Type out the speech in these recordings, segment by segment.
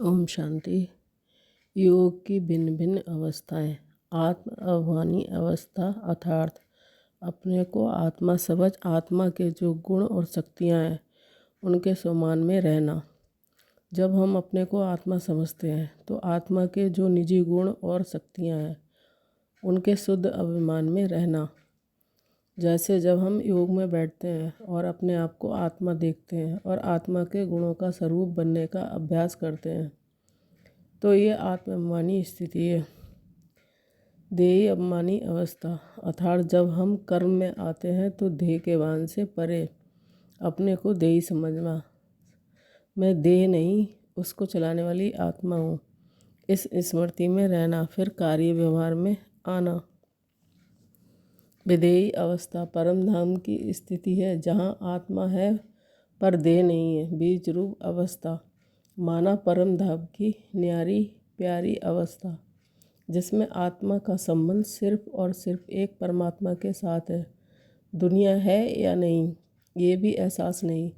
ओम शांति। योग की भिन्न भिन्न अवस्थाएं। आत्म अभिमानी अवस्था अर्थात अपने को आत्मा समझ आत्मा के जो गुण और शक्तियां हैं उनके समान में रहना। जब हम अपने को आत्मा समझते हैं तो आत्मा के जो निजी गुण और शक्तियां हैं उनके शुद्ध अभिमान में रहना। जैसे जब हम योग में बैठते हैं और अपने आप को आत्मा देखते हैं और आत्मा के गुणों का स्वरूप बनने का अभ्यास करते हैं तो ये आत्माभिमानी स्थिति है। देही अभिमानी अवस्था अर्थात जब हम कर्म में आते हैं तो देह के भान से परे अपने को देही समझना। मैं देह नहीं, उसको चलाने वाली आत्मा हूँ, इस स्मृति में रहना। फिर कार्य व्यवहार में आना। विधेयी अवस्था परम धाम की स्थिति है जहाँ आत्मा है पर देह नहीं है। बीज रूप अवस्था माना परम धाम की न्यारी प्यारी अवस्था जिसमें आत्मा का संबंध सिर्फ और सिर्फ एक परमात्मा के साथ है। दुनिया है या नहीं ये भी एहसास नहीं,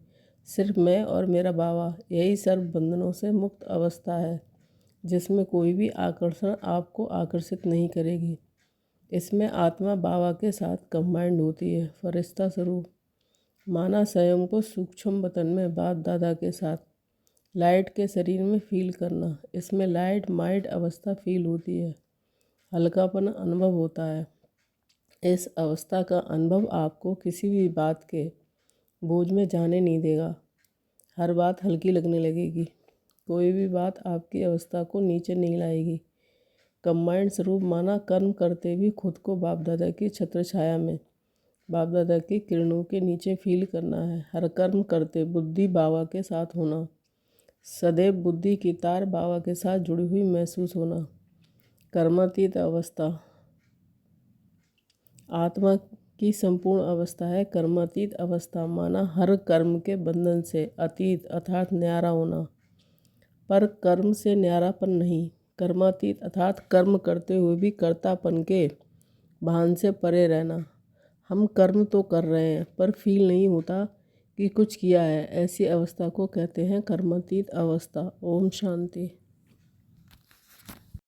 सिर्फ मैं और मेरा बाबा। यही सर्व बंधनों से मुक्त अवस्था है जिसमें कोई भी आकर्षण आपको आकर्षित नहीं करेगी। इसमें आत्मा बाबा के साथ कंबाइंड होती है। फरिश्ता स्वरूप माना स्वयं को सूक्ष्म वतन में बाप दादा के साथ लाइट के शरीर में फील करना। इसमें लाइट माइंड अवस्था फील होती है, हल्कापन अनुभव होता है। इस अवस्था का अनुभव आपको किसी भी बात के बोझ में जाने नहीं देगा। हर बात हल्की लगने लगेगी। कोई भी बात आपकी अवस्था को नीचे नहीं लाएगी। कंबाइंड स्वरूप माना कर्म करते भी खुद को बाप दादा की छत्र छाया में बाप दादा की किरणों के नीचे फील करना है। हर कर्म करते बुद्धि बाबा के साथ होना। सदैव बुद्धि की तार बाबा के साथ जुड़ी हुई महसूस होना। कर्मातीत अवस्था आत्मा की संपूर्ण अवस्था है। कर्मातीत अवस्था माना हर कर्म के बंधन से अतीत अर्थात न्यारा होना, पर कर्म से न्यारापन नहीं। कर्मातीत अर्थात कर्म करते हुए भी कर्तापन के भान से परे रहना। हम कर्म तो कर रहे हैं पर फील नहीं होता कि कुछ किया है। ऐसी अवस्था को कहते हैं कर्मातीत अवस्था। ओम शांति।